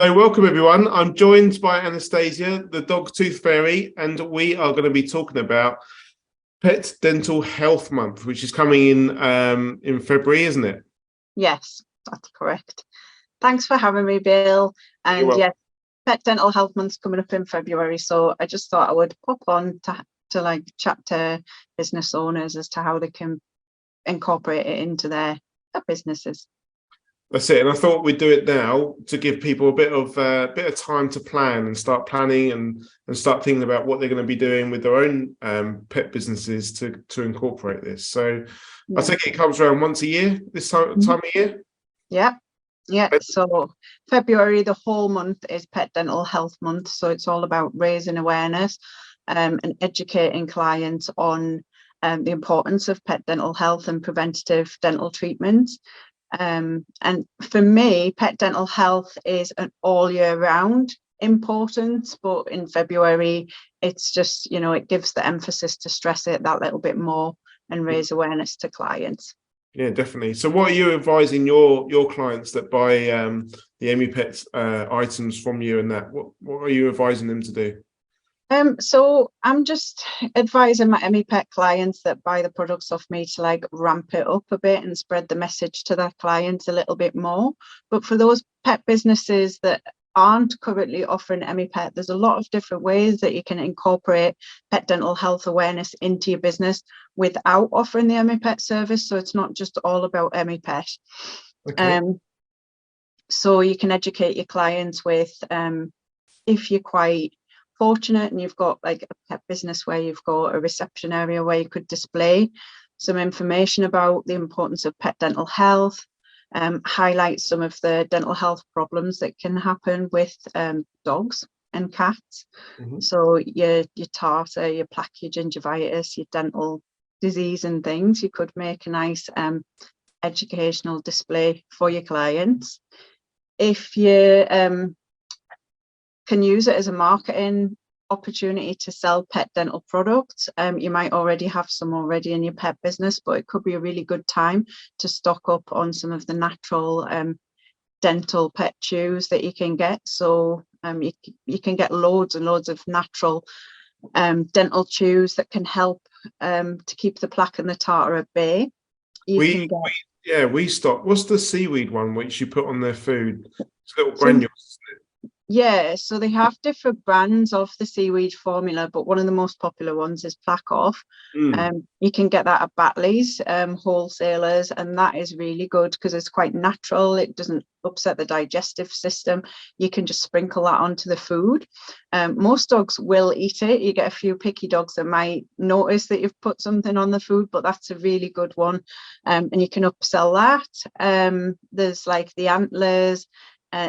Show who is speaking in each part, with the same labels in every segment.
Speaker 1: So welcome everyone. I'm joined by Anastasia, the dog tooth fairy, and we are going to be talking about Pet Dental Health Month, which is coming in February, isn't it?
Speaker 2: Yes, that's correct. Thanks for having me, Bill. And yes, Pet Dental Health Month's coming up in February, so I just thought I would pop on to like chat to business owners as to how they can incorporate it into their businesses.
Speaker 1: That's it, and I thought we'd do it now to give people a bit of time to plan and start planning and start thinking about what they're going to be doing with their own pet businesses to incorporate this. So yeah. I think it comes around once a year, this time of year.
Speaker 2: Yeah. So February, the whole month is Pet Dental Health Month, so it's all about raising awareness and educating clients on the importance of pet dental health and preventative dental treatments. And for me, pet dental health is an all year round importance, but in February, it's just, it gives the emphasis to stress it that little bit more and raise awareness to clients.
Speaker 1: Yeah, definitely. So what are you advising your clients that buy the EmiPet items from you, and that what are you advising them to do?
Speaker 2: So I'm just advising my EmiPet clients that buy the products off me to like ramp it up a bit and spread the message to their clients a little bit more. But for those pet businesses that aren't currently offering EmiPet, there's a lot of different ways that you can incorporate pet dental health awareness into your business without offering the EmiPet service. So it's not just all about EmiPet. Okay. So you can educate your clients with, if you're quite fortunate and you've got like a pet business where you've got a reception area where you could display some information about the importance of pet dental health, highlight some of the dental health problems that can happen with dogs and cats. So your tartar, your plaque, your gingivitis, your dental disease and things, you could make a nice educational display for your clients. If you can use it as a marketing opportunity to sell pet dental products. You might already have some already in your pet business, but it could be a really good time to stock up on some of the natural dental pet chews that you can get. So you can get loads and loads of natural dental chews that can help to keep the plaque and the tartar at bay.
Speaker 1: We stock. What's the seaweed one which you put on their food? It's little granules, isn't it?
Speaker 2: Yeah, so they have different brands of the seaweed formula, but one of the most popular ones is Plaque Off. You can get that at Batley's wholesalers, and that is really good because it's quite natural. It doesn't upset the digestive system. You can just sprinkle that onto the food. Most dogs will eat it. You get a few picky dogs that might notice that you've put something on the food, but that's a really good one. And you can upsell that. There's like the antlers.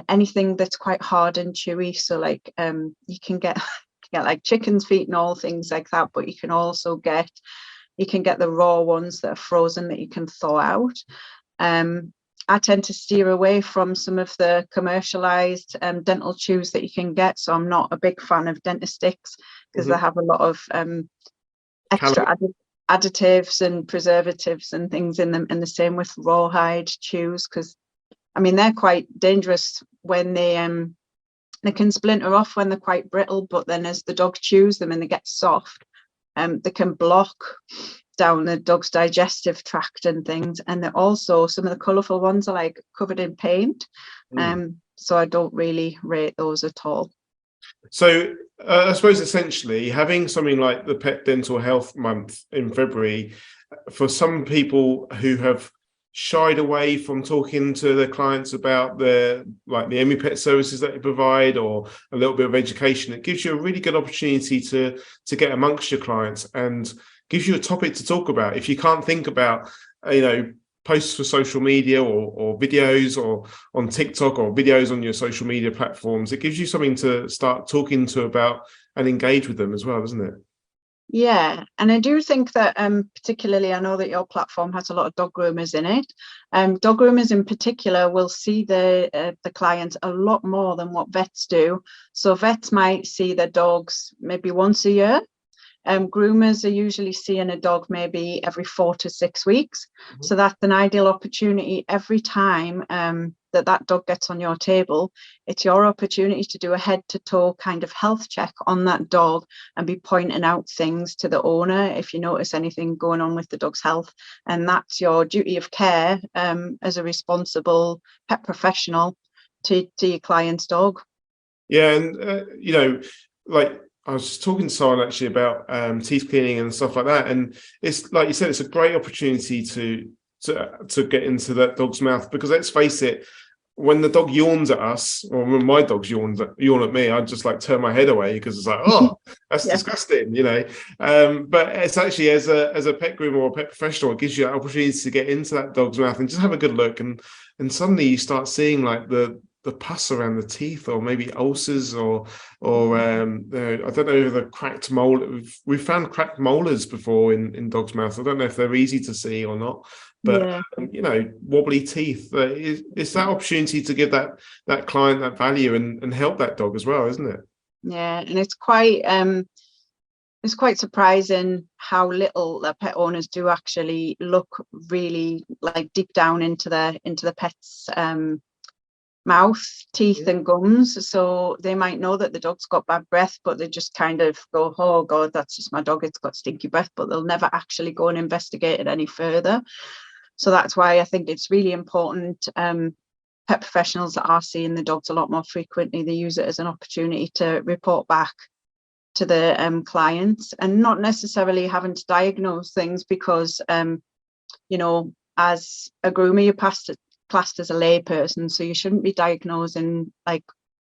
Speaker 2: Anything that's quite hard and chewy, so like you can get like chicken's feet and all things like that, but you can also get the raw ones that are frozen that you can thaw out. I tend to steer away from some of the commercialized dental chews that you can get, so I'm not a big fan of Dentistics because they have a lot of extra additives and preservatives and things in them, and the same with rawhide chews, because I mean, they're quite dangerous when they can splinter off when they're quite brittle, but then as the dog chews them and they get soft, they can block down the dog's digestive tract and things. And they're also, some of the colourful ones are like covered in paint. So I don't really rate those at all.
Speaker 1: So I suppose essentially having something like the Pet Dental Health Month in February, for some people who have shied away from talking to their clients about the EmiPet services that you provide, or a little bit of education, it gives you a really good opportunity to get amongst your clients and gives you a topic to talk about. If you can't think about posts for social media or videos or on TikTok or videos on your social media platforms, it gives you something to start talking to about and engage with them as well, doesn't it?
Speaker 2: Yeah, and I do think that particularly, I know that your platform has a lot of dog groomers in it. Dog groomers in particular will see the clients a lot more than what vets do. So vets might see their dogs maybe once a year. Groomers are usually seeing a dog maybe every 4 to 6 weeks. So that's an ideal opportunity every time that dog gets on your table, it's your opportunity to do a head-to-toe kind of health check on that dog and be pointing out things to the owner if you notice anything going on with the dog's health. And that's your duty of care as a responsible pet professional to your client's dog.
Speaker 1: Yeah, and you know, like I was talking to someone actually about teeth cleaning and stuff like that, and it's like you said, it's a great opportunity to get into that dog's mouth, because let's face it, when the dog yawns at us, or when my dogs yawn at me, I just like turn my head away because it's like, oh, that's
Speaker 2: Yeah.
Speaker 1: disgusting, you know. But it's actually, as a pet groomer or a pet professional, it gives you that opportunity to get into that dog's mouth and just have a good look, and suddenly you start seeing like the pus around the teeth, or maybe ulcers, or I don't know, the cracked molar. We've found cracked molars before in dogs' mouths. I don't know if they're easy to see or not, but
Speaker 2: Yeah.
Speaker 1: you know, wobbly teeth. It's that opportunity to give that client that value and help that dog as well, isn't it?
Speaker 2: Yeah, and it's quite surprising how little the pet owners do actually look really like deep down into the pet's mouth, teeth and gums. So they might know that the dog's got bad breath, but they just kind of go, oh God, that's just my dog, it's got stinky breath, but they'll never actually go and investigate it any further. So that's why I think it's really important. Pet professionals that are seeing the dogs a lot more frequently, they use it as an opportunity to report back to the clients, and not necessarily having to diagnose things, because you know, as a groomer, you're classed as a lay person, so you shouldn't be diagnosing like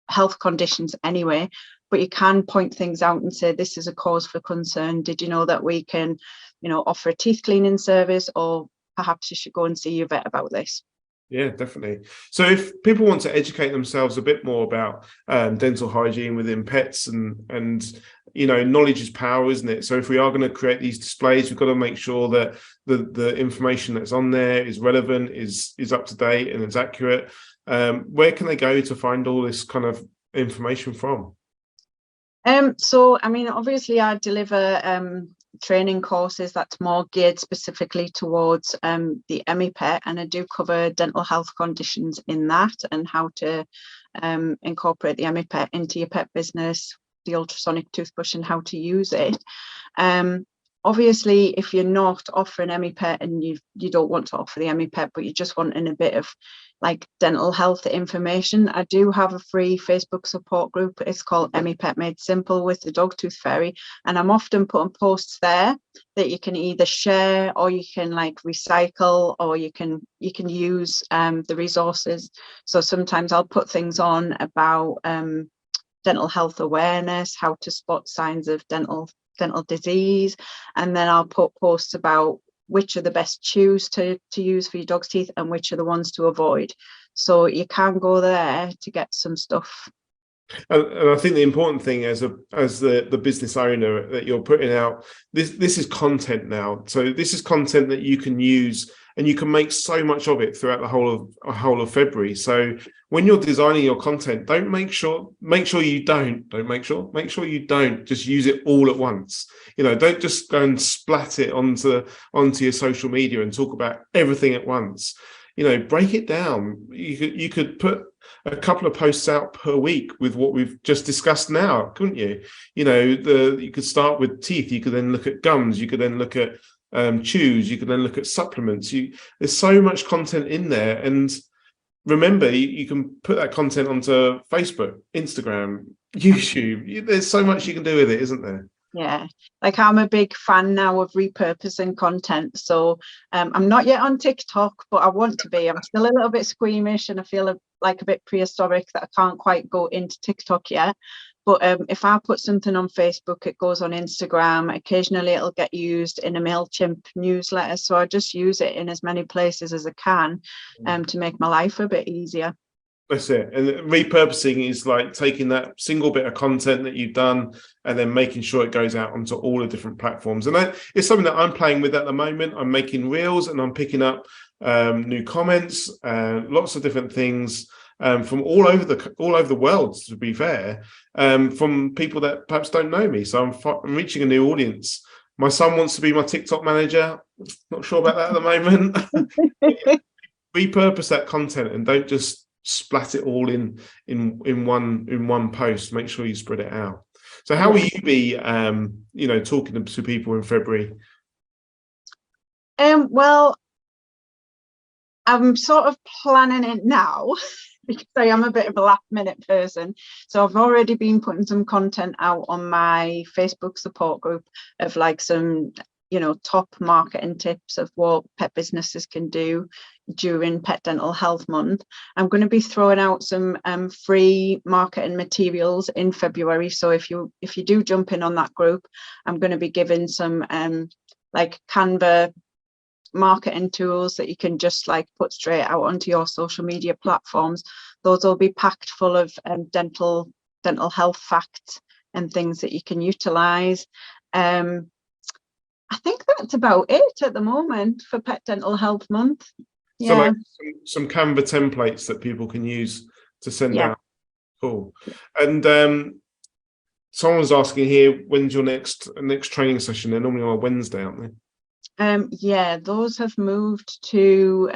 Speaker 2: health conditions anyway, but you can point things out and say, this is a cause for concern. Did you know that we can, you know, offer a teeth cleaning service, or perhaps you should go and see your vet about this?
Speaker 1: Yeah, definitely. So if people want to educate themselves a bit more about dental hygiene within pets, and you know, knowledge is power, isn't it? So if we are going to create these displays, we've got to make sure that the information that's on there is relevant, is up to date, and it's accurate. Where can they go to find all this kind of information from?
Speaker 2: So I mean, obviously I deliver training courses that's more geared specifically towards the EmiPet, and I do cover dental health conditions in that, and how to incorporate the EmiPet into your pet business, the ultrasonic toothbrush, and how to use it. Obviously, if you're not offering EmiPet and you don't want to offer the EmiPet, but you're just wanting a bit of like dental health information, I do have a free Facebook support group. It's called EmiPet Made Simple with the Dog Tooth Fairy, and I'm often putting posts there that you can either share, or you can like recycle, or you can use the resources. So sometimes I'll put things on about dental health awareness, how to spot signs of dental disease, and then I'll put posts about which are the best chews to use for your dog's teeth and which are the ones to avoid. So you can go there to get some stuff.
Speaker 1: And I think the important thing as the business owner, that you're putting out, this is content now. So this is content that you can use, and you can make so much of it throughout the whole of February. So when you're designing your content, make sure you don't just use it all at once. You know, don't just go and splat it onto your social media and talk about everything at once. You know, break it down. You could put a couple of posts out per week with what we've just discussed now, couldn't you? You know, you could start with teeth, you could then look at gums, you could then look at chews, you could then look at supplements. There's so much content in there, and remember, you can put that content onto Facebook, Instagram, YouTube. There's so much you can do with it, isn't there?
Speaker 2: Yeah, like I'm a big fan now of repurposing content. So I'm not yet on TikTok, but I want to be. I'm still a little bit squeamish, and I feel like a bit prehistoric that I can't quite go into TikTok yet. But if I put something on Facebook, it goes on Instagram. Occasionally it'll get used in a MailChimp newsletter. So I just use it in as many places as I can to make my life a bit easier.
Speaker 1: That's it. And repurposing is like taking that single bit of content that you've done and then making sure it goes out onto all the different platforms. And that is something that I'm playing with at the moment. I'm making reels, and I'm picking up new comments, lots of different things from all over the world, to be fair, from people that perhaps don't know me. So I'm reaching a new audience. My son wants to be my TikTok manager. Not sure about that at the moment. Repurpose that content, and don't just splat it all in one post. Make sure you spread it out. So how will you be talking to people in February?
Speaker 2: Well, I'm sort of planning it now because I am a bit of a last minute person. So I've already been putting some content out on my Facebook support group of like some, top marketing tips of what pet businesses can do during Pet Dental Health Month. I'm going to be throwing out some free marketing materials in February. So if you do jump in on that group, I'm going to be giving some like Canva marketing tools that you can just like put straight out onto your social media platforms. Those will be packed full of dental health facts and things that you can utilize. I think that's about it at the moment for Pet Dental Health Month.
Speaker 1: So like some Canva templates that people can use to send out. Cool. And someone's asking here, when's your next training session? They're normally on a Wednesday, aren't they?
Speaker 2: Those have moved to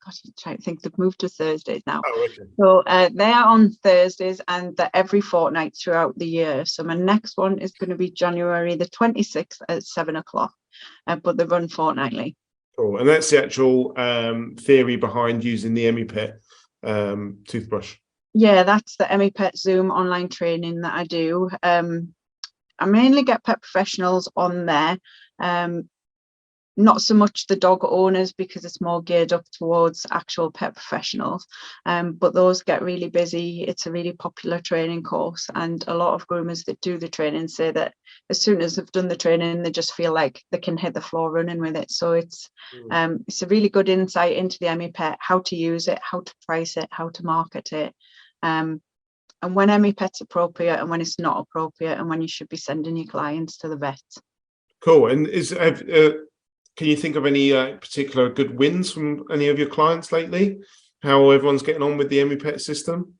Speaker 2: I'm trying to think, they've moved to Thursdays now.
Speaker 1: Oh, okay.
Speaker 2: So they are on Thursdays and they're every fortnight throughout the year. So my next one is going to be January the 26th at 7 o'clock, but they run fortnightly.
Speaker 1: Cool. And that's the actual theory behind using the EmiPet toothbrush.
Speaker 2: Yeah, that's the EmiPet Zoom online training that I do. I mainly get pet professionals on there. Not so much the dog owners because it's more geared up towards actual pet professionals, but those get really busy. It's a really popular training course, and a lot of groomers that do the training say that as soon as they've done the training, they just feel like they can hit the floor running with it. So it's a really good insight into the EmiPet, how to use it, how to price it, how to market it, and when EmiPet's appropriate and when it's not appropriate, and when you should be sending your clients to the vet.
Speaker 1: Cool. And can you think of any particular good wins from any of your clients lately? How everyone's getting on with the EmiPet system?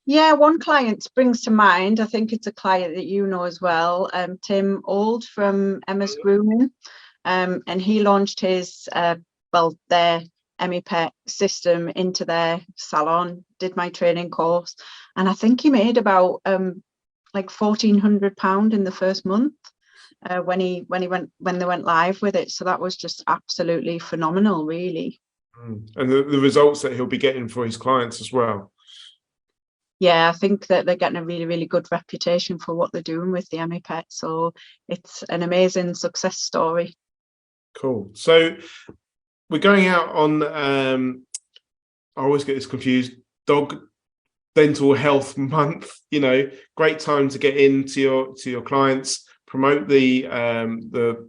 Speaker 2: Yeah, one client springs to mind. I think it's a client that you know as well, Tim Old from Emma's Grooming, and he launched his their EmiPet system into their salon, did my training course, and I think he made about like £1,400 in the first month. When they went live with it. So that was just absolutely phenomenal, really.
Speaker 1: And the results that he'll be getting for his clients as well.
Speaker 2: Yeah, I think that they're getting a really, really good reputation for what they're doing with the EmiPet. So it's an amazing success story.
Speaker 1: Cool. So we're going out on, I always get this confused, Dog Dental Health Month, great time to get into your clients, promote the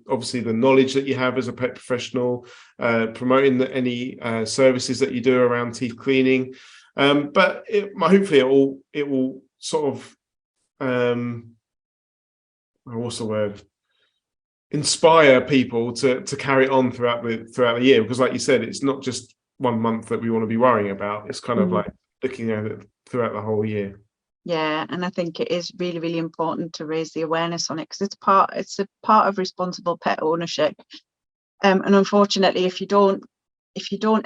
Speaker 1: obviously the knowledge that you have as a pet professional, promoting any services that you do around teeth cleaning, but hopefully it will sort of what's the word, inspire people to carry on throughout the year, because like you said, it's not just one month that we want to be worrying about. It's kind of like looking at it throughout the whole year.
Speaker 2: Yeah, and I think it is really, really important to raise the awareness on it, because it's a part of responsible pet ownership. And unfortunately, if you don't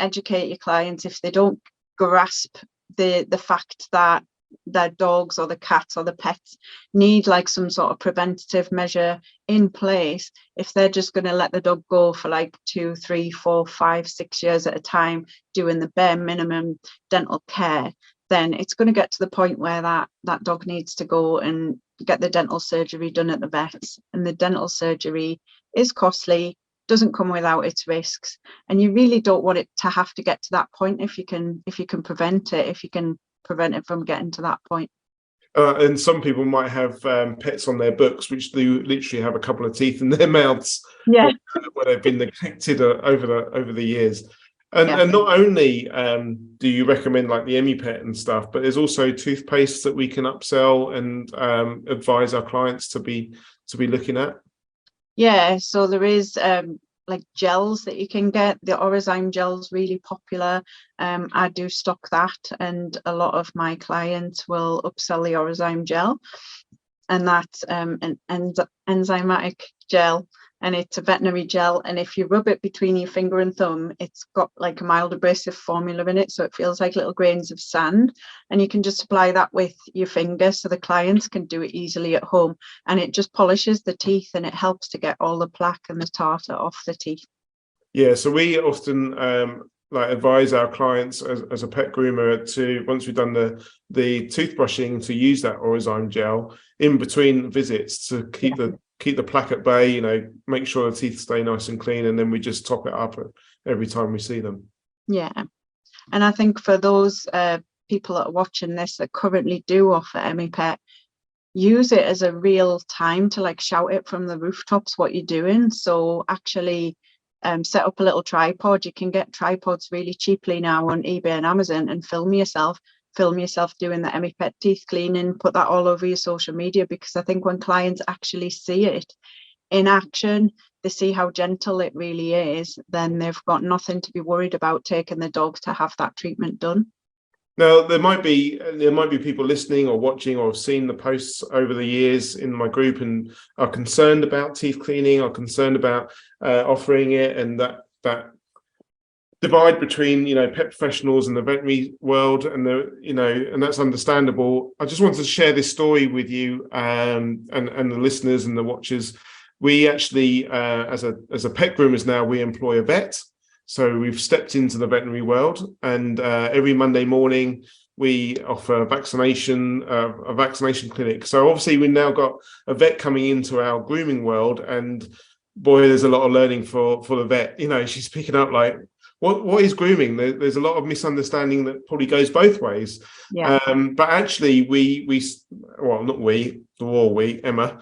Speaker 2: educate your clients, if they don't grasp the fact that their dogs or the cats or the pets need like some sort of preventative measure in place, if they're just going to let the dog go for like 2, 3, 4, 5, 6 years at a time doing the bare minimum dental care, then it's going to get to the point where that dog needs to go and get the dental surgery done at the vets, and the dental surgery is costly, doesn't come without its risks, and you really don't want it to have to get to that point if you can prevent it from getting to that point.
Speaker 1: And some people might have pets on their books which do literally have a couple of teeth in their mouths, where they've been neglected over the years. And not only do you recommend like the EmiPet and stuff, but there's also toothpaste that we can upsell and advise our clients to be looking at.
Speaker 2: Yeah, so there is like gels that you can get. The Orozyme gel's really popular. I do stock that, and a lot of my clients will upsell the Orozyme gel, and that's an enzymatic gel and it's a veterinary gel. And if you rub it between your finger and thumb, it's got like a mild abrasive formula in it, so it feels like little grains of sand. And you can just apply that with your finger, so the clients can do it easily at home. And it just polishes the teeth, and it helps to get all the plaque and the tartar off the teeth.
Speaker 1: Yeah, so we often like advise our clients as a pet groomer to, once we've done the toothbrushing, to use that Orozyme gel in between visits to keep the plaque at bay, you know, make sure the teeth stay nice and clean, and then we just top it up every time we see them.
Speaker 2: Yeah, and I think for those people that are watching this that currently do offer EmiPet, use it as a real time to like shout it from the rooftops what you're doing. So actually set up a little tripod. You can get tripods really cheaply now on eBay and Amazon, and film yourself doing the EmiPet teeth cleaning, put that all over your social media, because I think when clients actually see it in action, they see how gentle it really is, then they've got nothing to be worried about taking the dog to have that treatment done.
Speaker 1: Now, there might be people listening or watching or have seen the posts over the years in my group and are concerned about teeth cleaning, are concerned about offering it, and that divide between, you know, pet professionals and the veterinary world, and and that's understandable. I just wanted to share this story with you and the listeners and the watchers. We actually, as a pet groomers now, we employ a vet. So we've stepped into the veterinary world, and every Monday morning we offer a vaccination clinic. So obviously we've now got a vet coming into our grooming world, and boy, there's a lot of learning for the vet. You know, she's picking up like, what is grooming? There's a lot of misunderstanding that probably goes both ways.
Speaker 2: Yeah.
Speaker 1: But actually, Emma,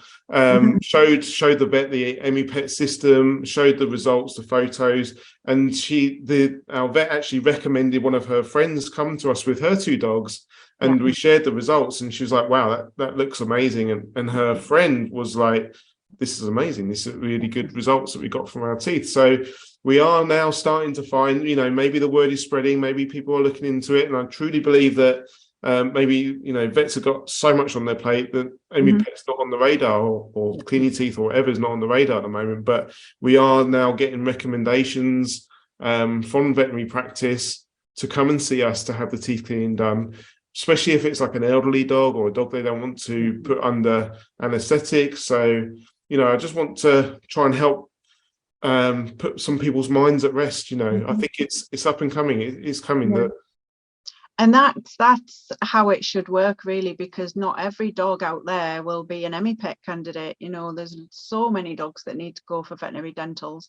Speaker 1: showed the vet the EmiPet system, showed the results, the photos, and our vet actually recommended one of her friends come to us with her two dogs, and we shared the results, and she was like, wow, that looks amazing. And her friend was like, this is amazing. This is really good results that we got from our teeth. So we are now starting to find, you know, maybe the word is spreading, maybe people are looking into it. And I truly believe that maybe, you know, vets have got so much on their plate that EmiPet's not on the radar, or cleaning teeth or whatever is not on the radar at the moment. But we are now getting recommendations from veterinary practice to come and see us to have the teeth cleaning done, especially if it's like an elderly dog or a dog they don't want to put under anaesthetic. So, you know, I just want to try and help put some people's minds at rest. You know, I think it's up and coming. It's coming.
Speaker 2: Yeah. And that's how it should work, really, because not every dog out there will be an EmiPet candidate. You know, there's so many dogs that need to go for veterinary dentals.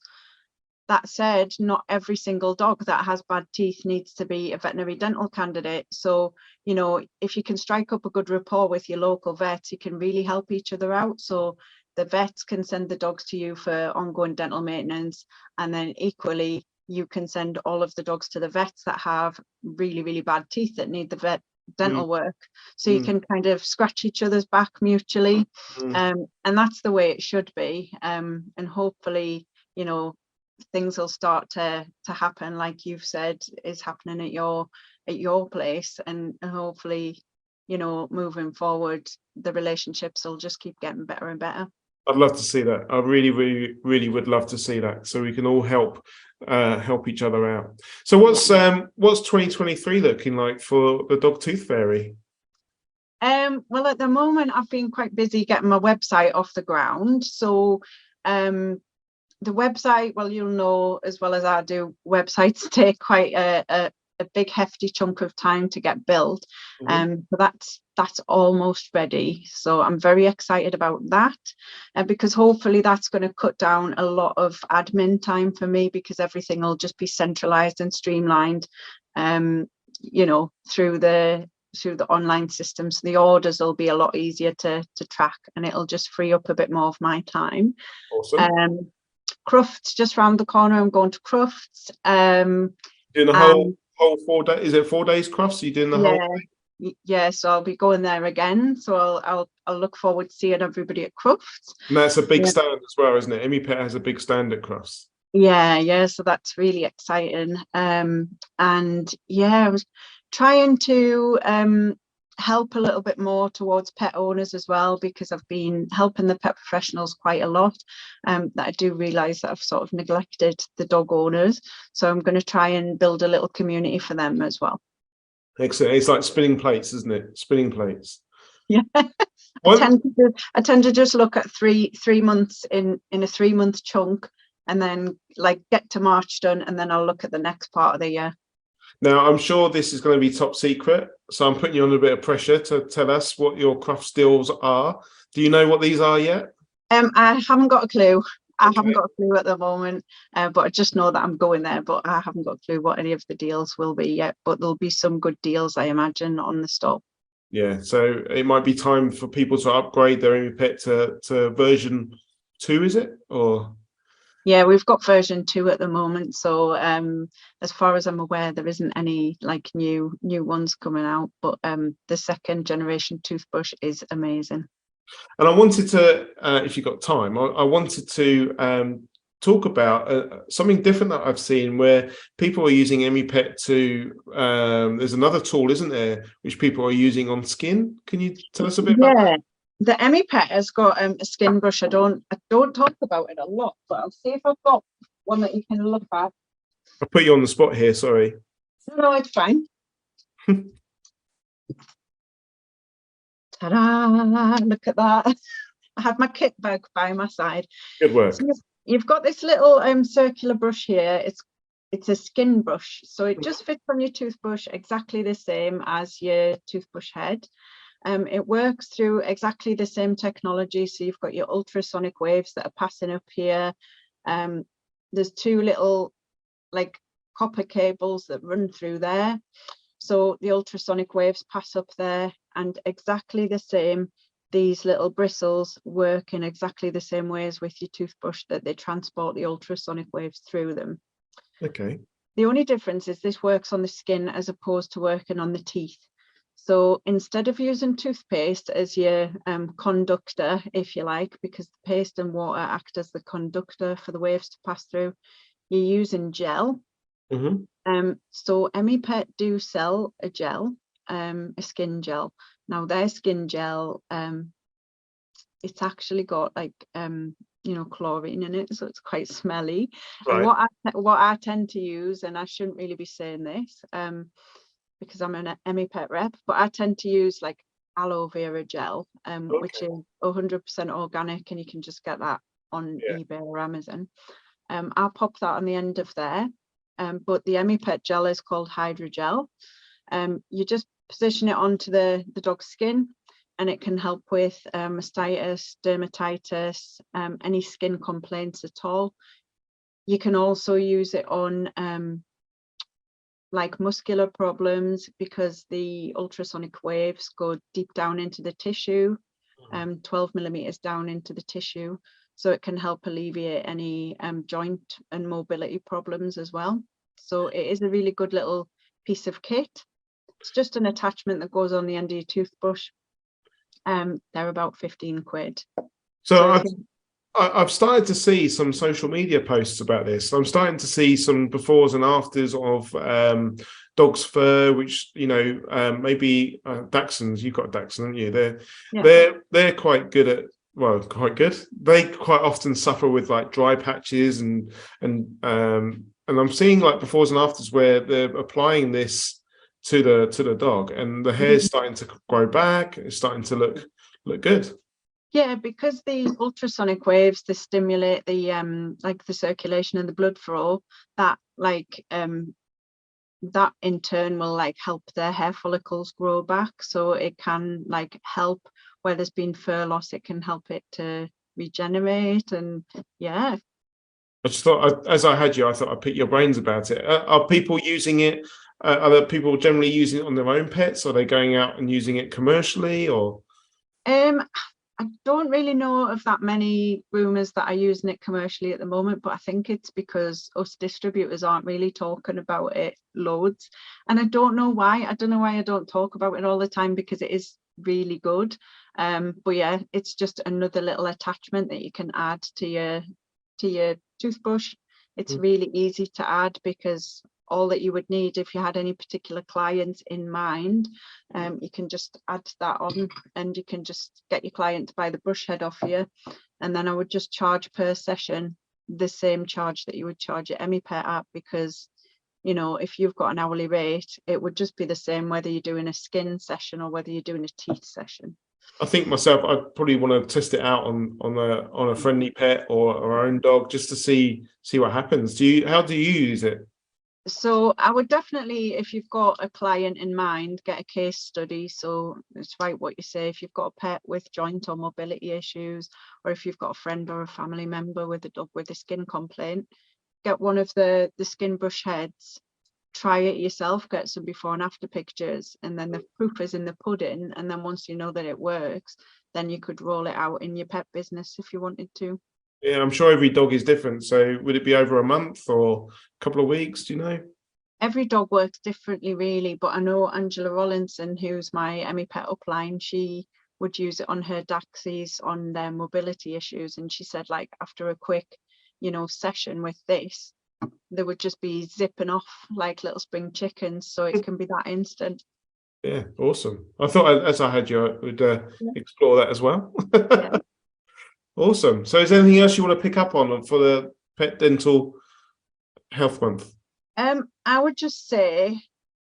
Speaker 2: That said, not every single dog that has bad teeth needs to be a veterinary dental candidate. So, you know, if you can strike up a good rapport with your local vet, you can really help each other out. So the vets can send the dogs to you for ongoing dental maintenance, and then equally you can send all of the dogs to the vets that have really, really bad teeth that need the vet dental work. So you can kind of scratch each other's back mutually. And that's the way it should be. And hopefully, you know, things will start to happen, like you've said is happening at your place, and hopefully, you know, moving forward, the relationships will just keep getting better and better.
Speaker 1: I'd love to see that. I really, really, really would love to see that, so we can all help each other out. So what's 2023 looking like for the Dog Tooth Fairy?
Speaker 2: Well, at the moment I've been quite busy getting my website off the ground. So the website, well, you'll know as well as I do, websites take quite a big hefty chunk of time to get built. So that's almost ready. So I'm very excited about that, because hopefully that's going to cut down a lot of admin time for me, because everything will just be centralized and streamlined, you know, through the online systems. The orders will be a lot easier to track, and it'll just free up a bit more of my time.
Speaker 1: Awesome.
Speaker 2: Crufts just round the corner. I'm going to Crufts.
Speaker 1: Doing the whole 4 days. Is it 4 days Crufts? Are you doing the whole day?
Speaker 2: Yeah, so I'll be going there again. So I'll look forward to seeing everybody at Crufts.
Speaker 1: And that's a big stand as well, isn't it? EmiPet has a big stand at Crufts.
Speaker 2: Yeah. So that's really exciting. And yeah, I was trying to help a little bit more towards pet owners as well, because I've been helping the pet professionals quite a lot, that I do realize that I've sort of neglected the dog owners, so I'm going to try and build a little community for them as well.
Speaker 1: Excellent. It's like spinning plates, isn't it? Spinning plates.
Speaker 2: Yeah. I tend to just look at three months in a 3-month chunk, and then like get to March done, and then I'll look at the next part of the year.
Speaker 1: Now, I'm sure this is going to be top secret, so I'm putting you under a bit of pressure to tell us what your craft deals are. Do you know what these are yet?
Speaker 2: I haven't got a clue. I haven't got a clue at the moment, but I just know that I'm going there, but I haven't got a clue what any of the deals will be yet, but there'll be some good deals, I imagine, on the store.
Speaker 1: Yeah, so it might be time for people to upgrade their Amy Pet to version 2, is it? Or
Speaker 2: yeah, we've got version 2 at the moment, so as far as I'm aware, there isn't any like new ones coming out, but the second generation toothbrush is amazing.
Speaker 1: And I wanted to, if you've got time, I wanted to talk about something different that I've seen where people are using EmiPet to, there's another tool, isn't there, which people are using on skin. Can you tell us a bit about that?
Speaker 2: The EmiPet has got a skin brush. I don't talk about it a lot, but I'll see if I've got one that you can look at.
Speaker 1: I put you on the spot here, sorry.
Speaker 2: No, it's fine. Ta-da! Look at that. I have my kit bag by my side.
Speaker 1: Good work.
Speaker 2: So you've got this little circular brush here. It's a skin brush, so it just fits on your toothbrush exactly the same as your toothbrush head. It works through exactly the same technology. So you've got your ultrasonic waves that are passing up here. There's 2 little like copper cables that run through there. So the ultrasonic waves pass up there, and exactly the same, these little bristles work in exactly the same way as with your toothbrush, that they transport the ultrasonic waves through them.
Speaker 1: Okay.
Speaker 2: The only difference is this works on the skin as opposed to working on the teeth. So instead of using toothpaste as your conductor, if you like, because the paste and water act as the conductor for the waves to pass through, you're using gel. So EmiPet do sell a gel, a skin gel. Now their skin gel, it's actually got like chlorine in it, so it's quite smelly.
Speaker 1: Right.
Speaker 2: And what I tend to use, and I shouldn't really be saying this because I'm an EmiPet rep, but I tend to use like aloe vera gel, which is 100% organic, and you can just get that on eBay or Amazon. I'll pop that on the end of there. But the EmiPet gel is called hydrogel. You just position it onto the dog's skin, and it can help with mastitis, dermatitis, any skin complaints at all. You can also use it on like muscular problems, because the ultrasonic waves go deep down into the tissue, 12 millimeters down into the tissue. So it can help alleviate any joint and mobility problems as well. So it is a really good little piece of kit. It's just an attachment that goes on the end of your toothbrush. They're about 15 quid.
Speaker 1: So I've started to see some social media posts about this. I'm starting to see some befores and afters of dog's fur, which maybe Dachshunds. You've got a Dachshund, haven't you? They're quite good at. Well, quite good. They quite often suffer with like dry patches and I'm seeing like befores and afters where they're applying this to the dog, and the hair's starting to grow back. It's starting to look good.
Speaker 2: Yeah, because the ultrasonic waves, they stimulate the like the circulation and the blood flow, that that in turn will like help their hair follicles grow back. So it can like help where there's been fur loss, it can help it to regenerate. And yeah,
Speaker 1: I just thought, as I had you, I thought I'd pick your brains about it. Are people using it? Are there people generally using it on their own pets? Are they going out and using it commercially, or?
Speaker 2: I don't really know of that many groomers that are using it commercially at the moment, but I think it's because us distributors aren't really talking about it loads. And I don't know why. I don't know why I don't talk about it all the time, because it is really good. But yeah, it's just another little attachment that you can add to your toothbrush. It's really easy to add, because all that you would need if you had any particular clients in mind. You can just add that on, and you can just get your client to buy the brush head off you. And then I would just charge per session the same charge that you would charge your EmiPet app, because you know, if you've got an hourly rate, it would just be the same whether you're doing a skin session or whether you're doing a teeth session.
Speaker 1: I think myself, I'd probably want to test it out on a friendly pet or our own dog, just to see what happens. How do you use it?
Speaker 2: So I would definitely, if you've got a client in mind, get a case study. So it's right what you say. If you've got a pet with joint or mobility issues, or if you've got a friend or a family member with a dog with a skin complaint, get one of the skin brush heads, try it yourself, get some before and after pictures, and then the proof is in the pudding. And then once you know that it works, then you could roll it out in your pet business if you wanted to.
Speaker 1: Yeah, I'm sure every dog is different. So would it be over a month or a couple of weeks? Do you know?
Speaker 2: Every dog works differently, really. But I know Angela Rollinson, who's my EmiPet upline, she would use it on her Daxies on their mobility issues. And she said, like, after a quick, you know, session with this, they would just be zipping off like little spring chickens. So it can be that instant.
Speaker 1: Yeah, awesome. I thought as I had you, I would explore that as well. Yeah. Awesome. So is there anything else you want to pick up on for the Pet Dental Health Month?
Speaker 2: I would just say,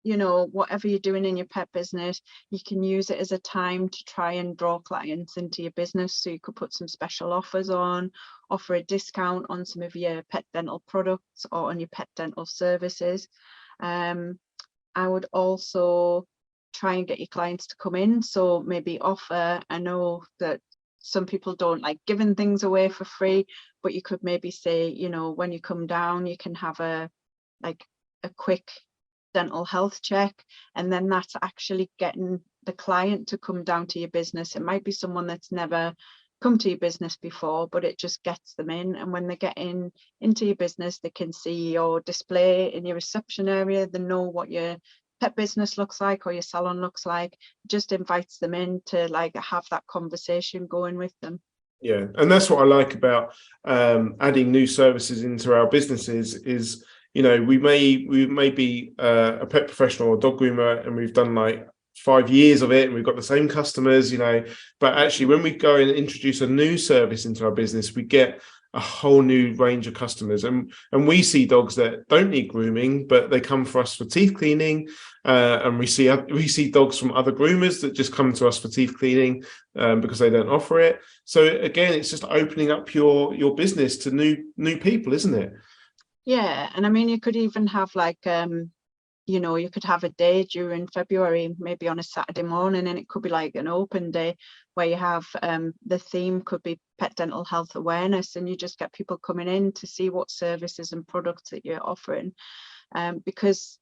Speaker 2: you know, whatever you're doing in your pet business, you can use it as a time to try and draw clients into your business. So you could put some special offers on, offer a discount on some of your pet dental products or on your pet dental services. I would also try and get your clients to come in. So maybe offer, I know that some people don't like giving things away for free, but you could maybe say, you know, when you come down, you can have a quick dental health check, and then that's actually getting the client to come down to your business. It might be someone that's never come to your business before, but it just gets them in. And when they get into your business, they can see your display in your reception area. They know what your pet business looks like or your salon looks like. It just invites them in to like have that conversation going with them.
Speaker 1: Yeah, and that's what I like about adding new services into our businesses is, you know, we may be a pet professional or dog groomer, and we've done like 5 years of it, and we've got the same customers, you know, but actually when we go and introduce a new service into our business, we get a whole new range of customers, and we see dogs that don't need grooming, but they come for us for teeth cleaning, and we see dogs from other groomers that just come to us for teeth cleaning because they don't offer it. So again, it's just opening up your business to new people, isn't it?
Speaker 2: Yeah, and I mean, you could even have like you know, you could have a day during February, maybe on a Saturday morning, and it could be like an open day where you have the theme could be pet dental health awareness, and you just get people coming in to see what services and products that you're offering. Because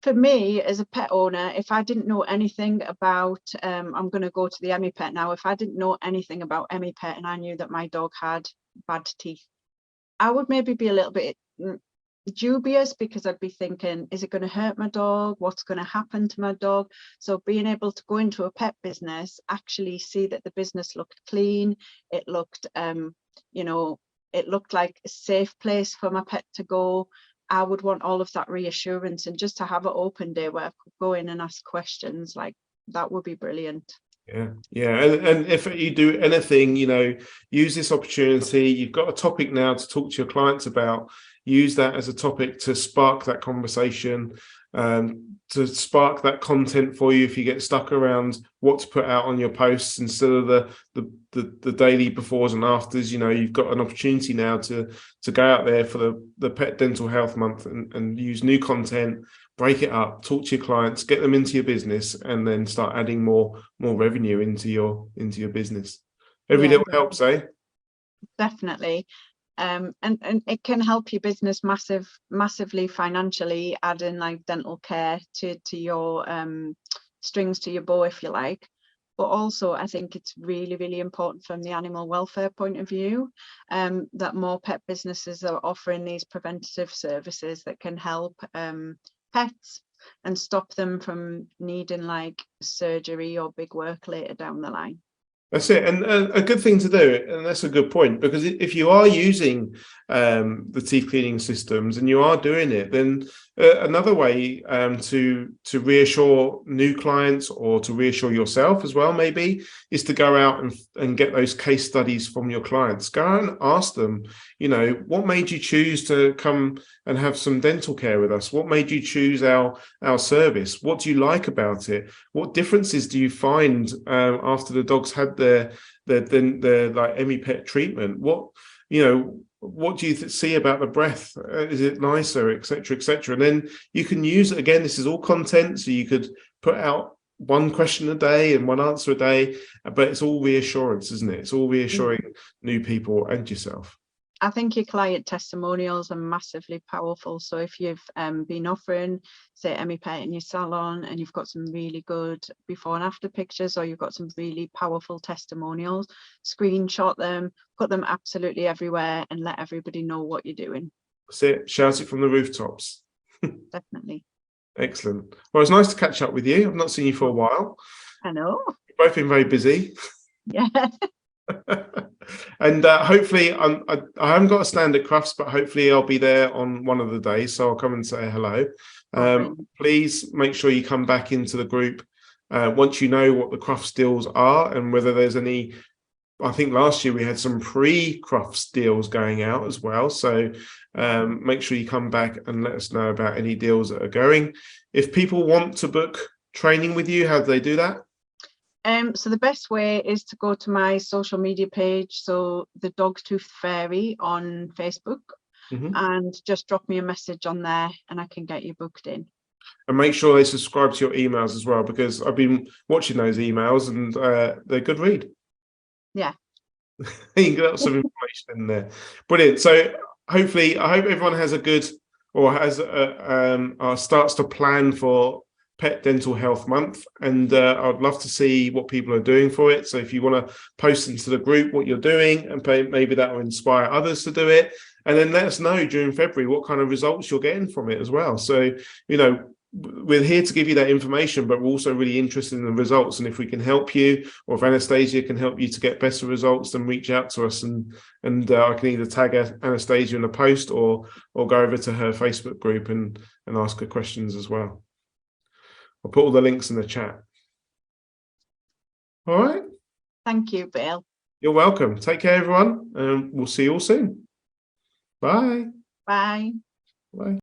Speaker 2: for me as a pet owner, if I didn't know anything about, I'm going to go to the EmiPet now, if I didn't know anything about EmiPet and I knew that my dog had bad teeth, I would maybe be a little bit dubious, because I'd be thinking, is it going to hurt my dog? What's going to happen to my dog? So being able to go into a pet business, actually see that the business looked clean, it looked you know, it looked like a safe place for my pet to go, I would want all of that reassurance. And just to have an open day where I could go in and ask questions, like that would be brilliant.
Speaker 1: Yeah. And if you do anything, you know, use this opportunity. You've got a topic now to talk to your clients about. Use that as a topic to spark that conversation, to spark that content for you if you get stuck around what to put out on your posts instead of the daily befores and afters. You know, you've got an opportunity now to go out there for the Pet Dental Health Month and use new content, break it up, talk to your clients, get them into your business, and then start adding more revenue into your business. Every little helps, eh?
Speaker 2: Definitely. And it can help your business massively financially, adding like dental care to your strings to your bow, if you like. But also I think it's really, really important from the animal welfare point of view, that more pet businesses are offering these preventative services that can help pets and stop them from needing like surgery or big work later down the line.
Speaker 1: That's it, and a good thing to do, and that's a good point, because if you are using the teeth cleaning systems and you are doing it, then another way to reassure new clients, or to reassure yourself as well, maybe, is to go out and get those case studies from your clients. Go out and ask them, what made you choose to come and have some dental care with us? What made you choose our service? What do you like about it? What differences do you find after the dogs had their like EmiPet treatment? What do you see about the breath? Is it nicer, etc., etc.? And then you can use it again. This is all content, so you could put out one question a day and one answer a day, but it's all reassurance, isn't it? It's all reassuring new people and yourself.
Speaker 2: I think your client testimonials are massively powerful. So if you've been offering, say, EmiPet in your salon, and you've got some really good before and after pictures, or you've got some really powerful testimonials, screenshot them, put them absolutely everywhere, and let everybody know what you're doing.
Speaker 1: That's it. Shout it from the rooftops.
Speaker 2: Definitely.
Speaker 1: Excellent. Well, it's nice to catch up with you. I've not seen you for a while.
Speaker 2: I know.
Speaker 1: You've both been very busy.
Speaker 2: Yeah.
Speaker 1: And hopefully, I haven't got a stand at Crufts, but hopefully I'll be there on one of the days, so I'll come and say hello. Please make sure you come back into the group once you know what the Crufts deals are, and whether there's any. I think last year we had some pre-Crufts deals going out as well, so make sure you come back and let us know about any deals that are going. If people want to book training with you, how do they do that?
Speaker 2: So the best way is to go to my social media page, so the Dogtooth Fairy on Facebook, and just drop me a message on there and I can get you booked in.
Speaker 1: And make sure they subscribe to your emails as well, because I've been watching those emails and they're good read.
Speaker 2: Yeah.
Speaker 1: You can get some information in there. Brilliant. So hopefully, I hope everyone has a good, or has starts to plan for Pet Dental Health Month, and I'd love to see what people are doing for it. So if you want to post into the group what you're doing, and maybe that will inspire others to do it, and then let us know during February what kind of results you're getting from it as well. So we're here to give you that information, but we're also really interested in the results, and if we can help you, or if Anastasia can help you to get better results, then reach out to us, and I can either tag Anastasia in a post or go over to her Facebook group and ask her questions as well. I'll put all the links in the chat. All right.
Speaker 2: Thank you, Bill.
Speaker 1: You're welcome. Take care, everyone, and we'll see you all soon. Bye.
Speaker 2: Bye.
Speaker 1: Bye.